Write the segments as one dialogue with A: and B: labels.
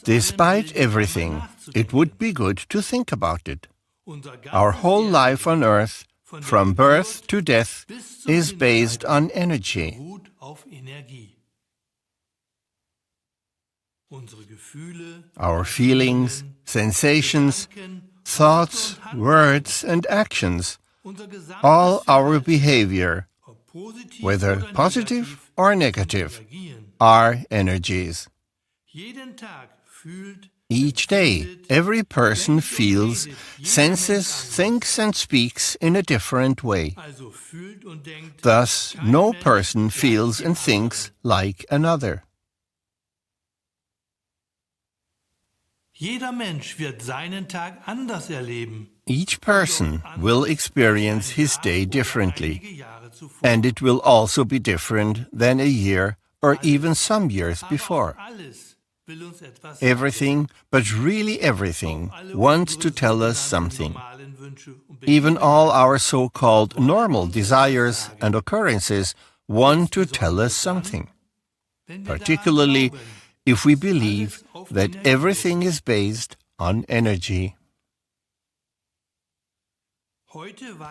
A: Despite everything, it would be good to think about it. Our whole life on earth, from birth to death, is based on energy. Our feelings, sensations, thoughts, words, and actions, all our behavior, whether positive or negative, are energies. Each day, every person feels, senses, thinks, and speaks in a different way. Thus, no person feels and thinks like another. Each person will experience his day differently, and it will also be different than a year or even some years before. Everything, but really everything, wants to tell us something. Even all our so-called normal desires and occurrences want to tell us something. Particularly if we believe that everything is based on energy.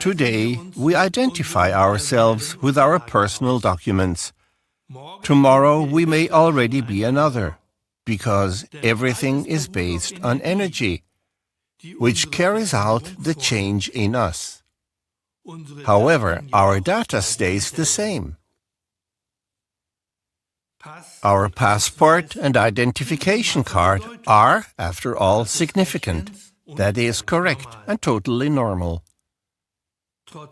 A: Today, we identify ourselves with our personal documents. Tomorrow, we may already be another, because everything is based on energy, which carries out the change in us. However, our data stays the same. Our passport and identification card are, after all, significant. That is correct and totally normal.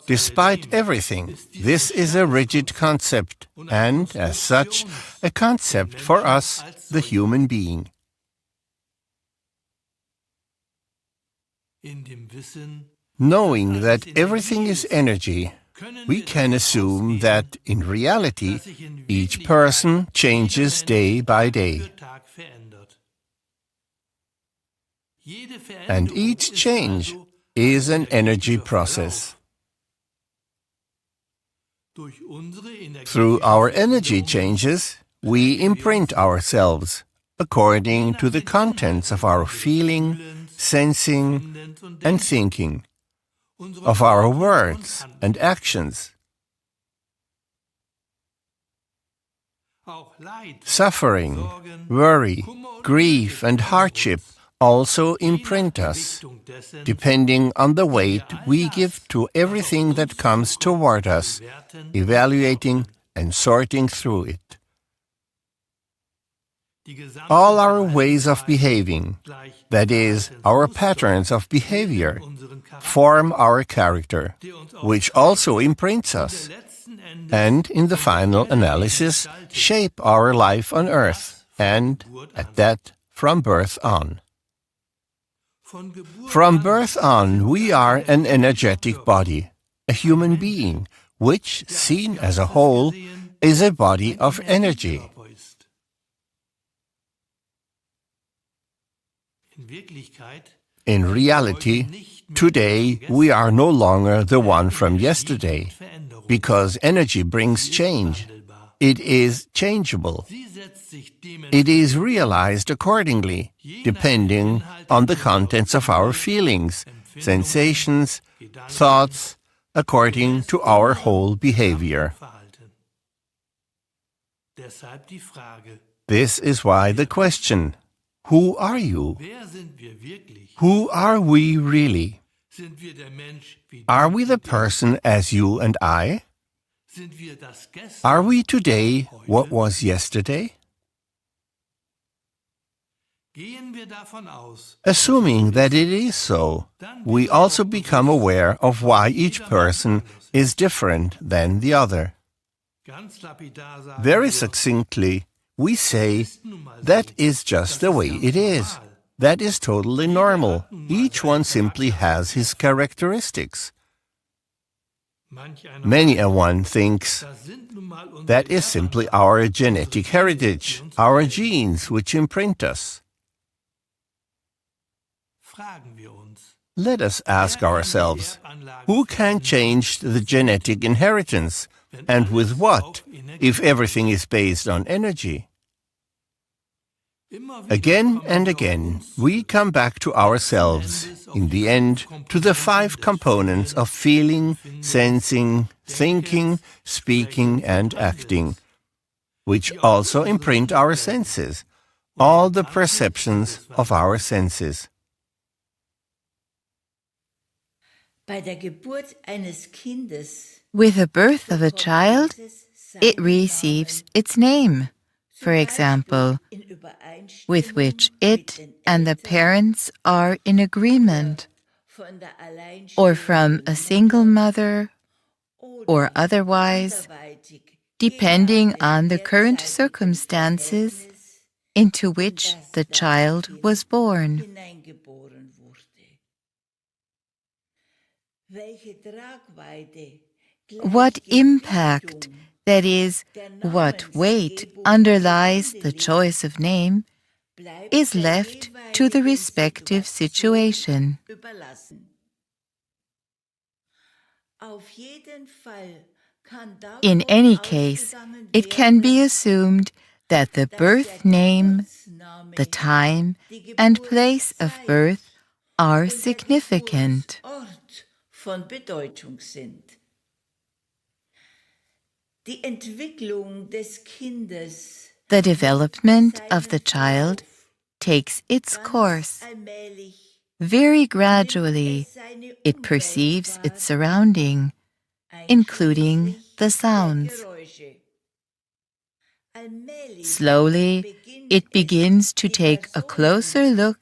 A: Despite everything, this is a rigid concept and, as such, a concept for us, the human being. Knowing that everything is energy, we can assume that, in reality, each person changes day by day. And each change is an energy process. Through our energy changes, we imprint ourselves according to the contents of our feeling, sensing, and thinking, of our words and actions. Suffering, worry, grief, and hardship also imprint us, depending on the weight we give to everything that comes toward us, evaluating and sorting through it. All our ways of behaving, that is, our patterns of behavior, form our character, which also imprints us, and, in the final analysis, shape our life on earth, and, at that, from birth on. From birth on, we are an energetic body, a human being, which, seen as a whole, is a body of energy. In reality, today we are no longer the one from yesterday, because energy brings change. It is changeable. It is realized accordingly, depending on the contents of our feelings, sensations, thoughts, according to our whole behavior. This is why the question, who are you? Who are we really? Are we the person as you and I? Are we today what was yesterday? Assuming that it is so, we also become aware of why each person is different than the other. Very succinctly, we say, that is just the way it is. That is totally normal. Each one simply has his characteristics. Many a one thinks, that is simply our genetic heritage, our genes which imprint us. Let us ask ourselves, who can change the genetic inheritance, and with what, if everything is based on energy? Again and again, we come back to ourselves, in the end, to the 5 components of feeling, sensing, thinking, speaking, and acting, which also imprint our senses, all the perceptions of our senses.
B: With the birth of a child, it receives its name, for example, with which it and the parents are in agreement, or from a single mother, or otherwise, depending on the current circumstances into which the child was born. What impact, that is, what weight underlies the choice of name, is left to the respective situation. In any case, it can be assumed that the birth name, the time, and place of birth are significant. The development of the child takes its course. Very gradually, it perceives its surrounding, including the sounds. Slowly, it begins to take a closer look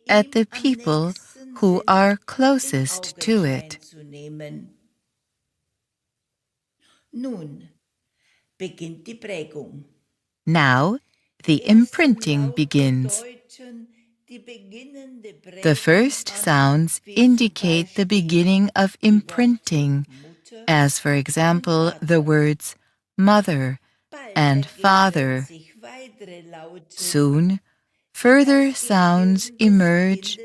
B: at the people who are closest to it. Now, the imprinting begins. The first sounds indicate the beginning of imprinting, as for example the words mother and father. Soon, further sounds emerge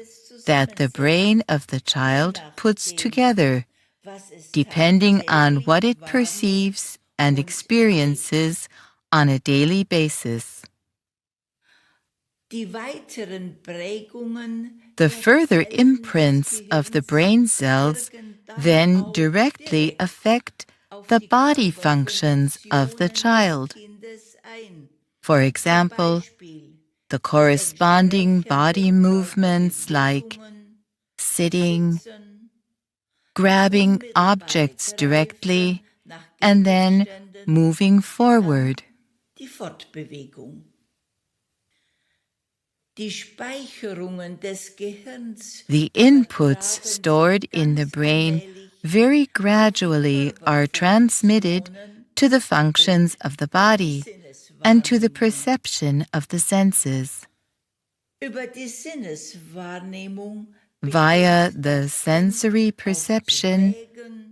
B: that the brain of the child puts together, depending on what it perceives and experiences on a daily basis. The further imprints of the brain cells then directly affect the body functions of the child. For example, the corresponding body movements like sitting, grabbing objects directly, and then moving forward. The inputs stored in the brain very gradually are transmitted to the functions of the body and to the perception of the senses. Via the sensory perception,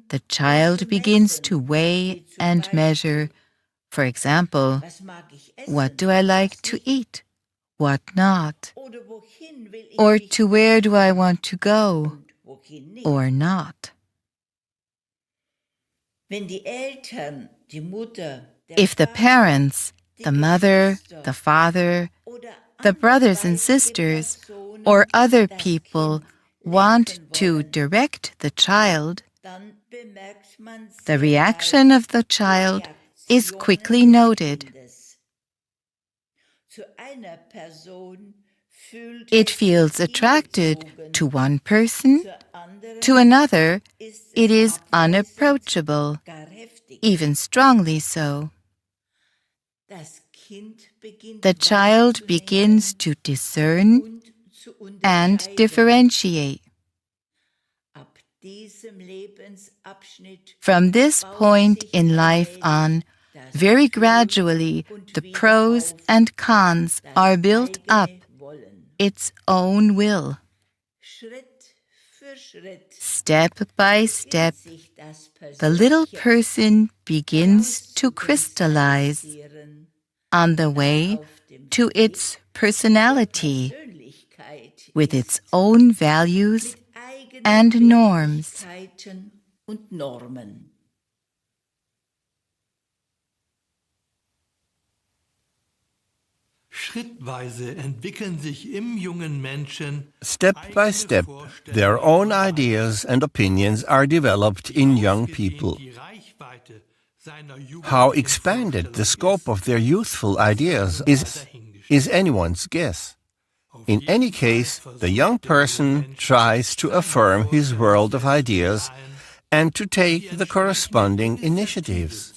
B: the child begins to weigh and measure, for example, what do I like to eat? What not? Or to where do I want to go, or not? If the parents, the mother, the father, the brothers and sisters, or other people want to direct the child, the reaction of the child is quickly noted. It feels attracted to one person, to another it is unapproachable, even strongly so. The child begins to discern and differentiate. From this point in life on, very gradually the pros and cons are built up, its own will. Step by step, the little person begins to crystallize on the way to its personality, with its own values and norms.
A: Step by step, their own ideas and opinions are developed in young people. How expanded the scope of their youthful ideas is anyone's guess. In any case, the young person tries to affirm his world of ideas and to take the corresponding initiatives.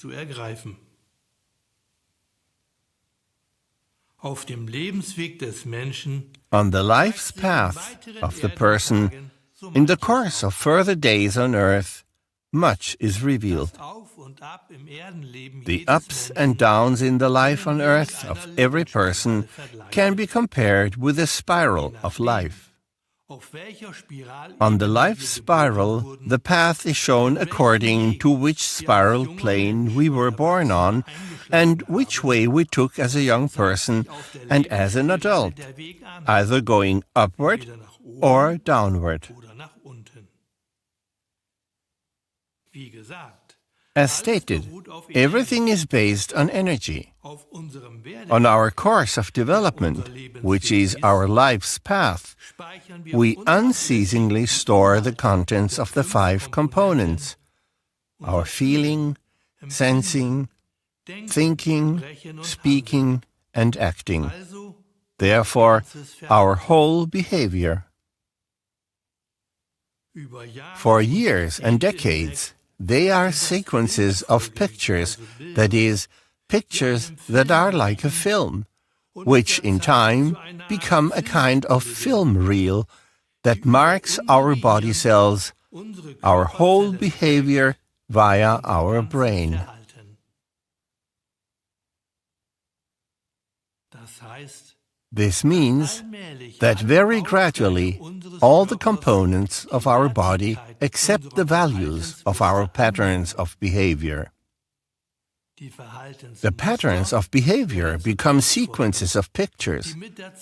A: On the life's path of the person, in the course of further days on earth, much is revealed. The ups and downs in the life on earth of every person can be compared with a spiral of life. On the life spiral, the path is shown according to which spiral plane we were born on and which way we took as a young person and as an adult, either going upward or downward. As stated, everything is based on energy. On our course of development, which is our life's path, we unceasingly store the contents of the 5 components: our feeling, sensing, thinking, speaking, and acting. Therefore, our whole behavior. For years and decades, they are sequences of pictures, that is, pictures that are like a film, which in time become a kind of film reel that marks our body cells, our whole behavior via our brain. This means that very gradually all the components of our body accept the values of our patterns of behavior. The patterns of behavior become sequences of pictures,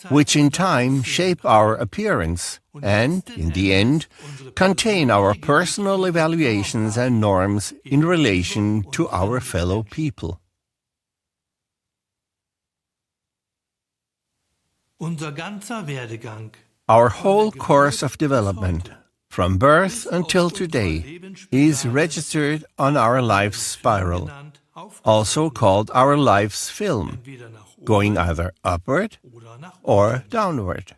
A: which in time shape our appearance and, in the end, contain our personal evaluations and norms in relation to our fellow people. Our whole course of development, from birth until today, is registered on our life's spiral, also called our life's film, going either upward or downward.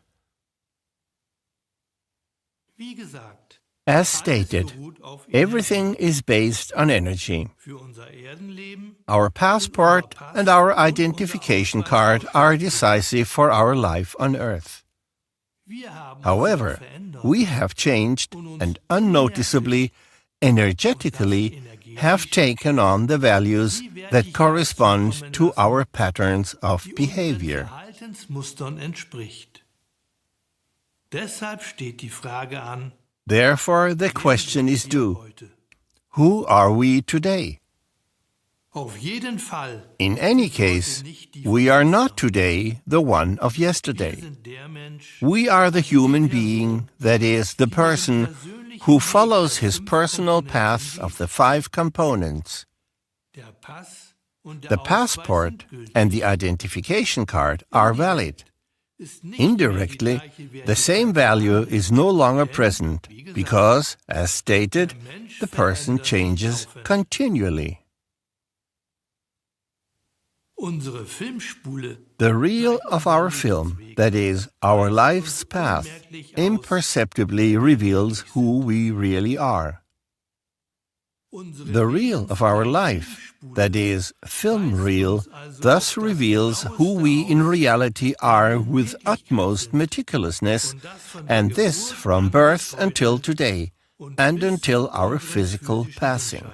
A: As stated, everything is based on energy. Our passport and our identification card are decisive for our life on earth. However, we have changed and unnoticeably, energetically, have taken on the values that correspond to our patterns of behavior. Therefore, the question is due: who are we today? In any case, we are not today the one of yesterday. We are the human being, that is, the person who follows his personal path of the 5 components. The passport and the identification card are valid. Indirectly, the same value is no longer present because, as stated, the person changes continually. The reel of our film, that is, our life's path, imperceptibly reveals who we really are. The reel of our life, that is, film reel, thus reveals who we in reality are with utmost meticulousness, and this from birth until today, and until our physical passing.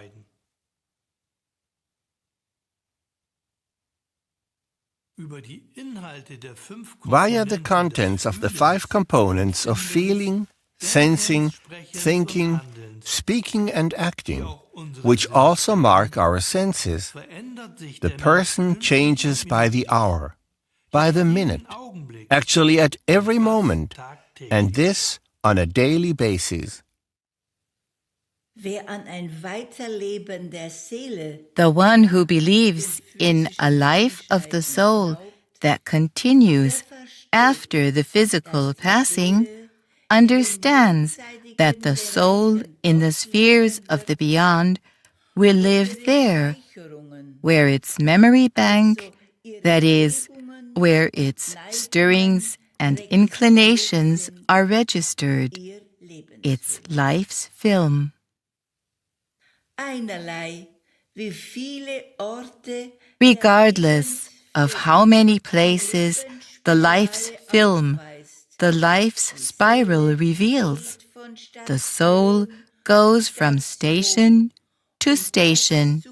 A: Via the contents of the 5 components of feeling, sensing, thinking, speaking and acting, which also mark our senses, the person changes by the hour, by the minute, actually at every moment, and this on a daily basis.
B: The one who believes in a life of the soul that continues after the physical passing understands that the soul in the spheres of the beyond will live there, where its memory bank, that is, where its stirrings and inclinations are registered, its life's film. Regardless of how many places the life's film, the life's spiral reveals, the soul goes from station to station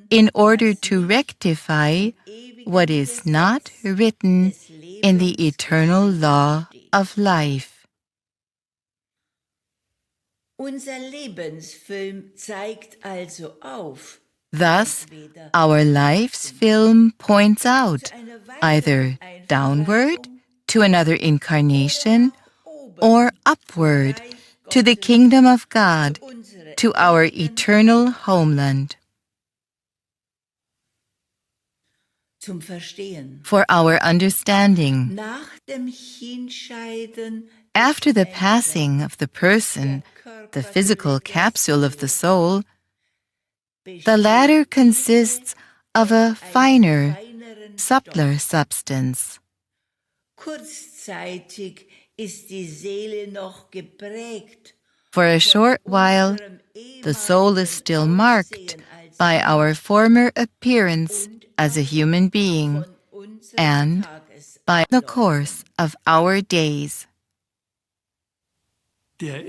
B: in order to rectify what is not written in the eternal law of life. Thus, our life's film points out either downward to another incarnation or upward to the kingdom of God, to our eternal homeland. For our understanding, after the passing of the person, the physical capsule of the soul, the latter consists of a finer, subtler substance. For a short while, the soul is still marked by our former appearance as a human being and by the course of our days.
A: The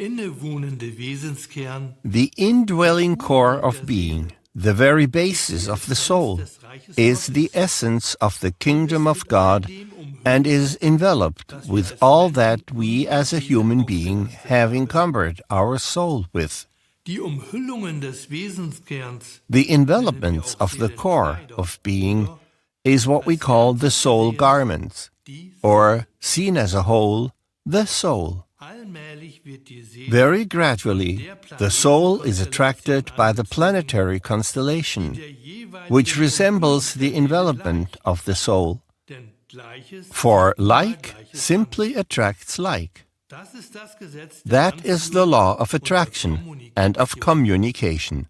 A: indwelling core of being, the very basis of the soul, is the essence of the kingdom of God and is enveloped with all that we as a human being have encumbered our soul with. The envelopments of the core of being is what we call the soul garments, or, seen as a whole, the soul. Very gradually, the soul is attracted by the planetary constellation, which resembles the envelopment of the soul. For like simply attracts like. That is the law of attraction and of communication.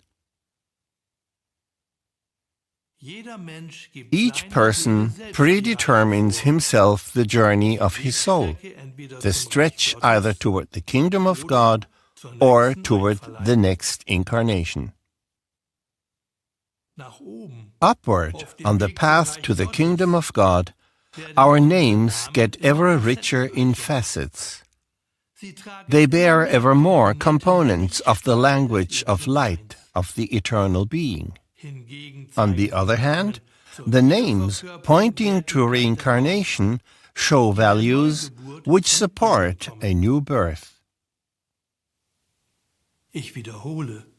A: Each person predetermines himself the journey of his soul, the stretch either toward the kingdom of God or toward the next incarnation. Upward, on the path to the kingdom of God, our names get ever richer in facets. They bear ever more components of the language of light of the eternal being. On the other hand, the names pointing to reincarnation show values which support a new birth.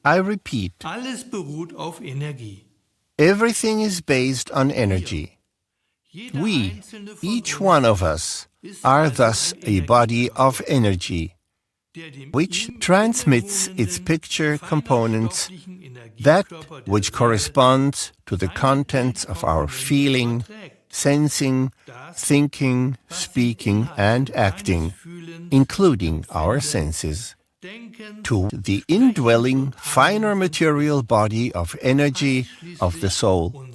A: I repeat, everything is based on energy. We, each one of us, are thus a body of energy, which transmits its picture components, that which corresponds to the contents of our feeling, sensing, thinking, speaking, and acting, including our senses, to the indwelling, finer material body of energy of the soul.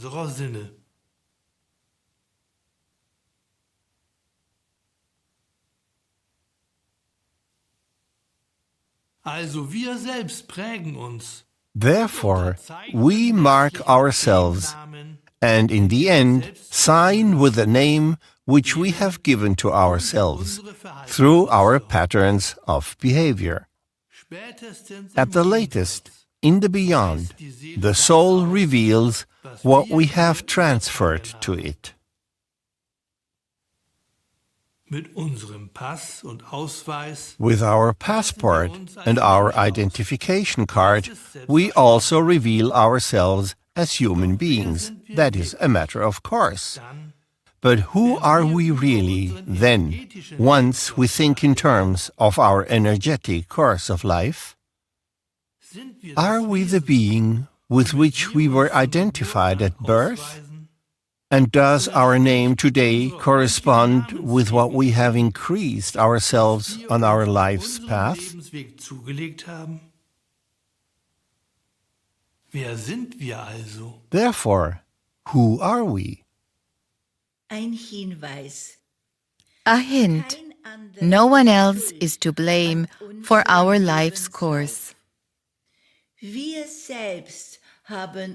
A: Therefore, we mark ourselves, and in the end, sign with the name which we have given to ourselves through our patterns of behavior. At the latest, in the beyond, the soul reveals what we have transferred to it. With our passport and our identification card, we also reveal ourselves as human beings. That is a matter of course. But who are we really then, once we think in terms of our energetic course of life? Are we the being with which we were identified at birth? And does our name today correspond with what we have increased ourselves on our life's path? Therefore, who are we?
B: A hint. No one else is to blame for our life's course.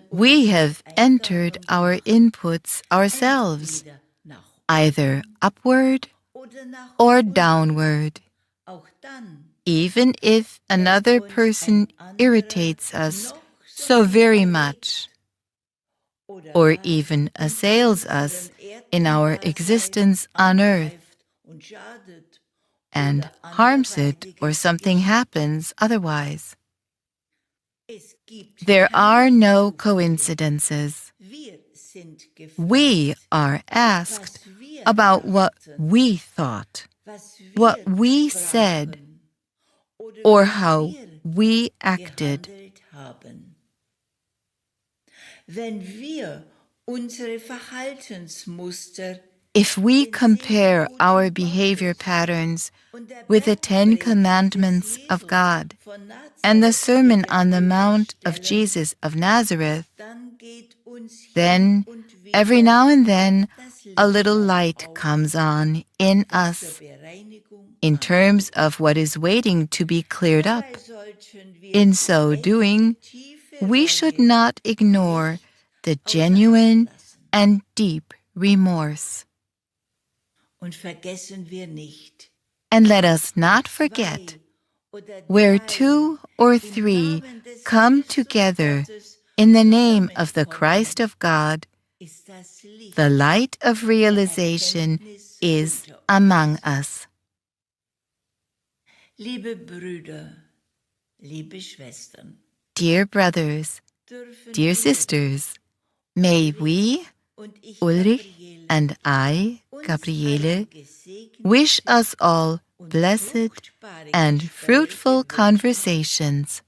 B: We have entered our inputs ourselves, either upward or downward. Even if another person irritates us so very much, or even assails us in our existence on earth, and harms it, or something happens otherwise. There are no coincidences. We are asked about what we thought, what we said, or how we acted. If we compare our behavior patterns with the 10 Commandments of God and the Sermon on the Mount of Jesus of Nazareth, then every now and then a little light comes on in us in terms of what is waiting to be cleared up. In so doing, we should not ignore the genuine and deep remorse. And let us not forget, where 2 or 3 come together in the name of the Christ of God, the light of realization is among us. Dear brothers, dear sisters, may we, Ulrich and I, Gabriele, wish us all blessed and fruitful conversations.